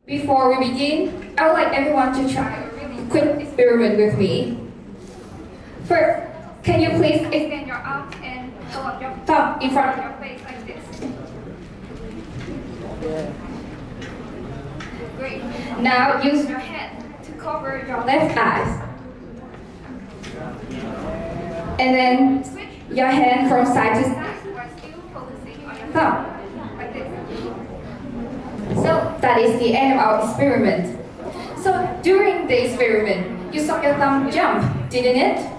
Before we begin, I would like everyone to try a really quick experiment with me. First, can you please extend your arms and hold your thumb in front of your face like this? Great. Now use your hand to cover your left eyes. And then switch your hand from side to side while still focusing on your thumb. Like this. So that is the end of our experiment. So during the experiment, you saw your thumb jump, didn't it?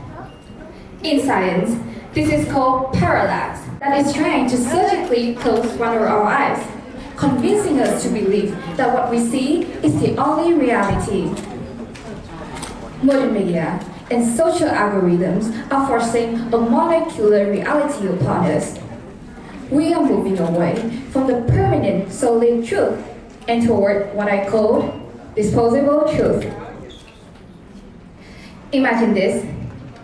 In science, this is called parallax. That is trying to surgically close one of our eyes, convincing us to believe that what we see is the only reality. Modern media and social algorithms are forcing a molecular reality upon us. We are moving away from the permanent solid truth and toward what I call disposable truth. Imagine this.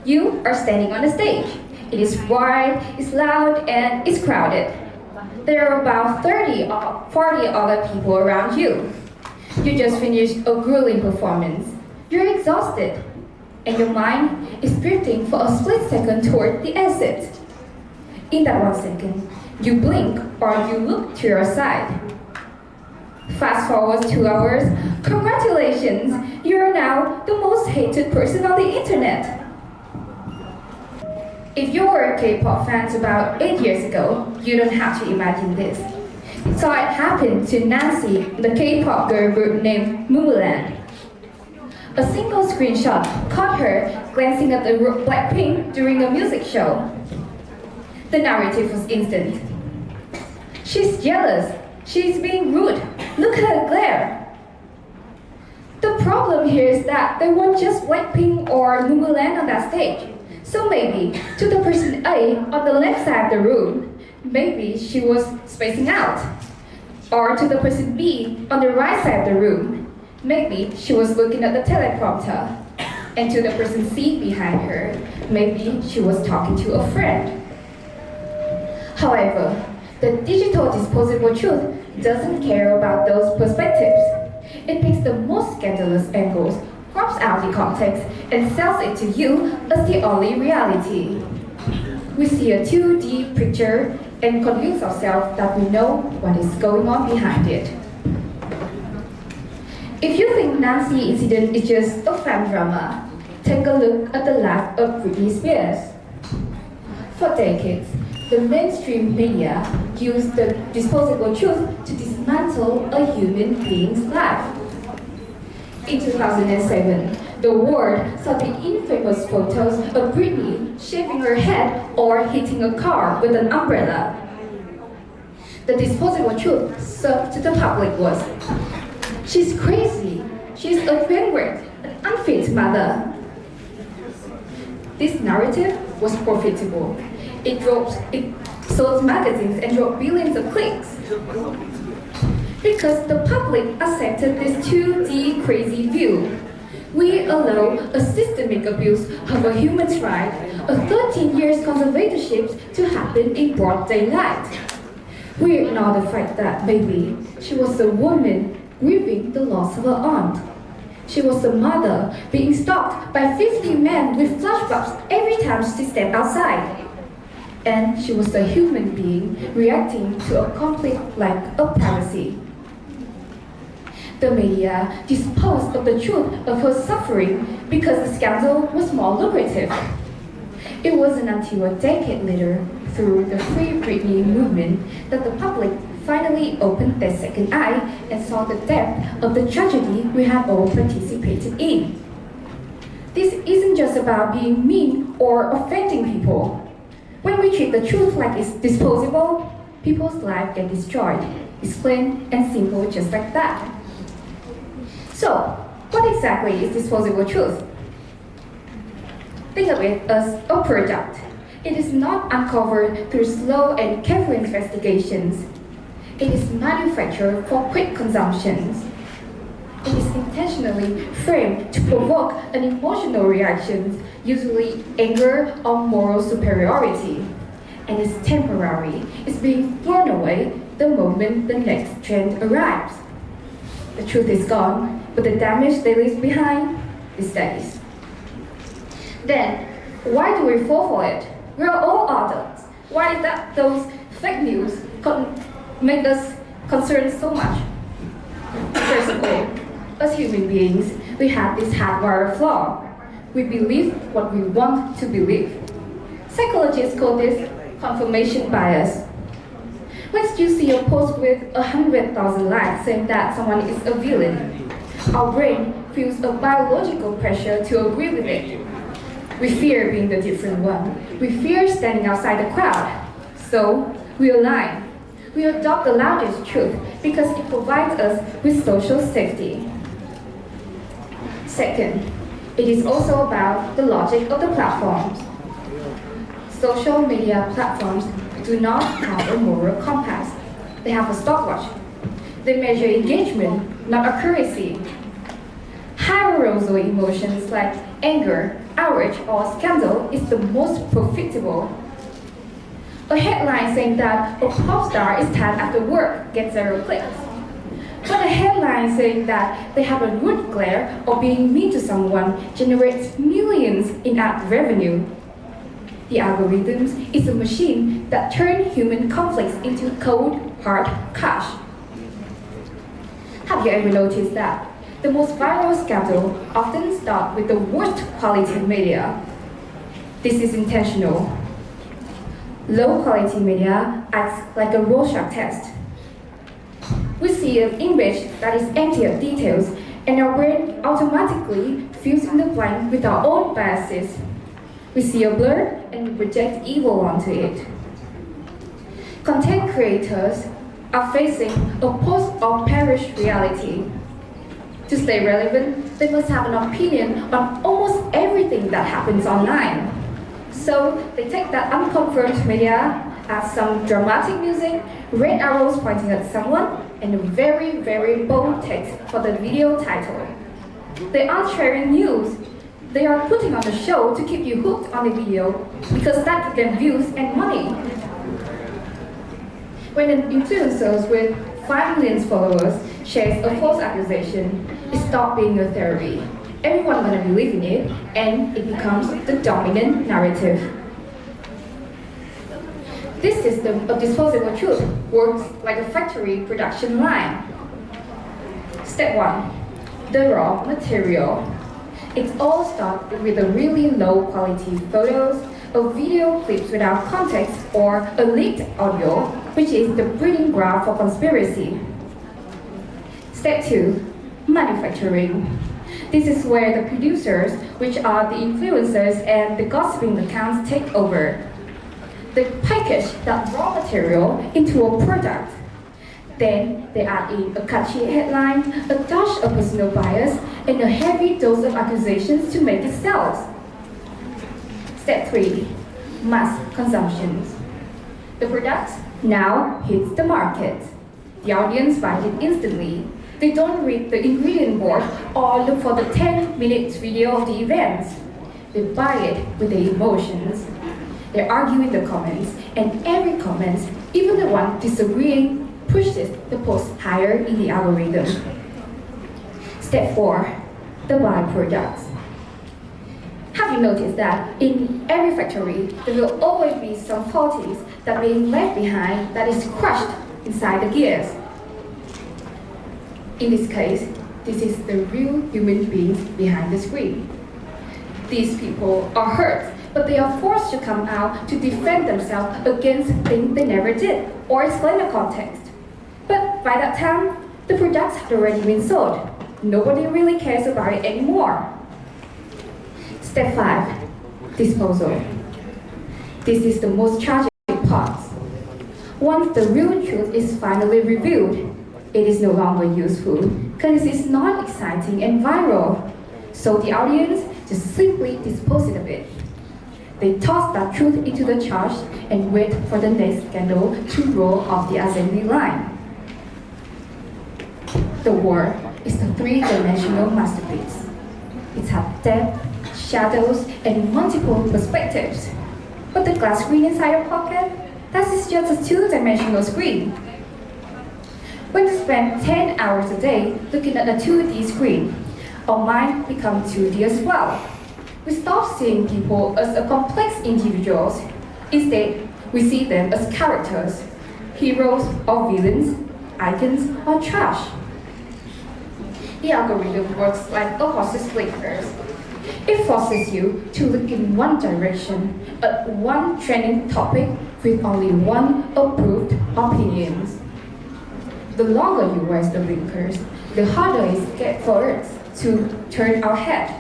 You are standing on a stage. It is wide, it's loud, and it's crowded. There are about 30 or 40 other people around you. You just finished a grueling performance. You're exhausted, and your mind is drifting for a split second toward the exit. In that 1 second, you blink or you look to your side. Fast forward 2 hours, congratulations, you are now the most hated person on the internet. If you were a K-pop fan about 8 years ago, you don't have to imagine this. So it happened to Nancy, the K-pop girl group named Lien. A single screenshot caught her glancing at the group Blackpink during a music show. The narrative was instant. She's jealous. She's being rude. Look at her glare. The problem here is that there weren't just Blackpink or Lien on that stage. So maybe, to the person A on the left side of the room, maybe she was spacing out. Or to the person B on the right side of the room, maybe she was looking at the teleprompter. And to the person C behind her, maybe she was talking to a friend. However, the digital disposable truth doesn't care about those perspectives. It picks the most scandalous angles, crops out the context, and sells it to you as the only reality. We see a 2D picture and convince ourselves that we know what is going on behind it. If you think Nancy incident is just a fan drama, take a look at the life of Britney Spears. For decades, the mainstream media used the disposable truth to dismantle a human being's life. In 2007, the world saw the infamous photos of Britney shaving her head or hitting a car with an umbrella. The disposable truth served to the public was, she's crazy, she's a favorite, an unfit mother. This narrative was profitable. It sold magazines and drove billions of clicks. Because the public accepted this 2D crazy view, we allow a systemic abuse of a human's right, a 13 years conservatorship to happen in broad daylight. We ignore the fact that maybe she was a woman grieving the loss of her aunt. She was a mother being stalked by 50 men with flashbulbs every time she stepped outside. And she was a human being reacting to a complete lack of privacy. The media disposed of the truth of her suffering because the scandal was more lucrative. It wasn't until a decade later, through the Free Britney movement, that the public finally opened their second eye and saw the depth of the tragedy we had all participated in. This isn't just about being mean or offending people. When we treat the truth like it's disposable, people's lives get destroyed. It's plain and simple, just like that. So, what exactly is disposable truth? Think of it as a product. It is not uncovered through slow and careful investigations. It is manufactured for quick consumption. It is intentionally framed to provoke an emotional reaction, usually anger or moral superiority. And it's temporary. It's being thrown away the moment the next trend arrives. The truth is gone, but the damage they leave behind stays. Then, why do we fall for it? We are all adults. Why is that those fake news make us concerned so much? First of all, as human beings, we have this hardwired flaw. We believe what we want to believe. Psychologists call this confirmation bias. Once you see a post with 100,000 likes saying that someone is a villain, our brain feels a biological pressure to agree with it. We fear being the different one. We fear standing outside the crowd. So, we align. We adopt the loudest truth because it provides us with social safety. Second, it is also about the logic of the platforms. Social media platforms do not have a moral compass. They have a stopwatch. They measure engagement, not accuracy. High arousal emotions like anger, outrage, or scandal is the most profitable. A headline saying that a pop star is tired after work gets 0 clicks. But a headline saying that they have a rude glare or being mean to someone generates millions in ad revenue. The algorithms is a machine that turns human conflicts into cold, hard cash. Have you ever noticed that the most viral scandal often starts with the worst quality media? This is intentional. Low quality media acts like a Rorschach test. We see an image that is empty of details, and our brain automatically fills in the blank with our own biases. We see a blur and we project evil onto it. Content creators are facing a post or perish reality. To stay relevant, they must have an opinion on almost everything that happens online. So they take that unconfirmed media, add some dramatic music, red arrows pointing at someone, and a very, very bold text for the video title. They aren't sharing news. They are putting on a show to keep you hooked on the video because that gives them views and money. When an influencer with 5 million followers shares a false accusation, it stops being a theory. Everyone gonna believe in it, and it becomes the dominant narrative. This system of disposable truth works like a factory production line. Step 1, the raw material. It all starts with a really low quality photos, a video clips without context, or a leaked audio, which is the breeding ground for conspiracy. Step 2, manufacturing. This is where the producers, which are the influencers and the gossiping accounts, take over. They package that raw material into a product. Then they add in a catchy headline, a dash of personal bias, and a heavy dose of accusations to make it sell. Step 3, mass consumption. The product now hits the market. The audience buys it instantly. They don't read the ingredient board or look for the 10-minute video of the events. They buy it with their emotions. They argue in the comments, and every comment, even the one disagreeing, pushes the post higher in the algorithm. Step 4, the byproducts. Have you noticed that in every factory, there will always be some faulties that are being left behind that is crushed inside the gears? In this case, this is the real human beings behind the screen. These people are hurt, but they are forced to come out to defend themselves against things they never did or explain the context. But by that time, the products had already been sold. Nobody really cares about it anymore. Step 5, disposal. This is the most tragic part. Once the real truth is finally revealed, it is no longer useful because it is not exciting and viral. So the audience just simply disposes of it. They toss that truth into the trash and wait for the next scandal to roll off the assembly line. The war is a 3-dimensional masterpiece. It has depth, shadows, and multiple perspectives. But the glass screen inside your pocket, that is just a 2-dimensional screen. When we spend 10 hours a day looking at a 2D screen, our mind becomes 2D as well. We stop seeing people as a complex individuals. Instead, we see them as characters, heroes or villains, icons or trash. The algorithm works like a horse's blinkers. It forces you to look in one direction at one trending topic with only one approved opinion. The longer you wear the blinkers, the harder it gets for us to turn our head.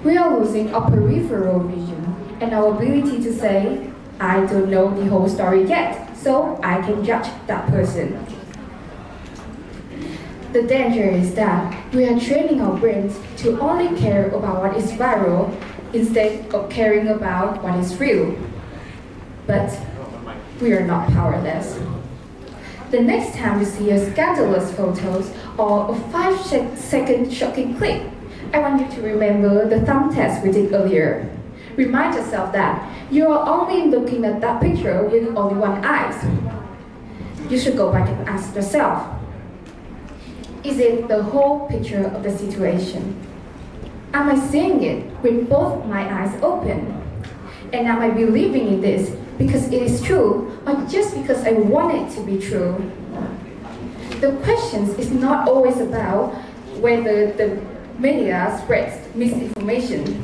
We are losing our peripheral vision and our ability to say, I don't know the whole story yet, so I can judge that person. The danger is that we are training our brains to only care about what is viral instead of caring about what is real. But we are not powerless. The next time you see a scandalous photos or a 5-second shocking clip, I want you to remember the thumb test we did earlier. Remind yourself that you are only looking at that picture with only one eye. You should go back and ask yourself, is it the whole picture of the situation? Am I seeing it with both my eyes open? And am I believing in this because it is true or just because I want it to be true? The question is not always about whether the media spreads misinformation.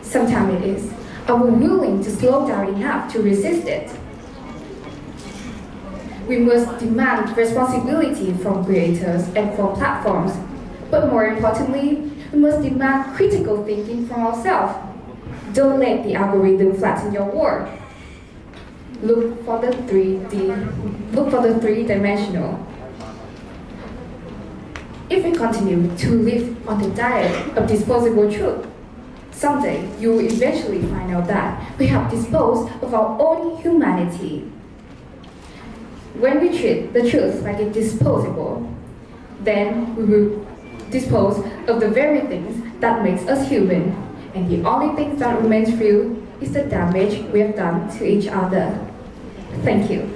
Sometimes it is, are we willing to slow down enough to resist it? We must demand responsibility from creators and from platforms. But more importantly, we must demand critical thinking from ourselves. Don't let the algorithm flatten your world. Look for the 3-dimensional. If we continue to live on the diet of disposable truth, someday you will eventually find out that we have disposed of our own humanity. When we treat the truth like it's disposable, then we will dispose of the very things that makes us human, and the only thing that remains real is the damage we have done to each other. Thank you.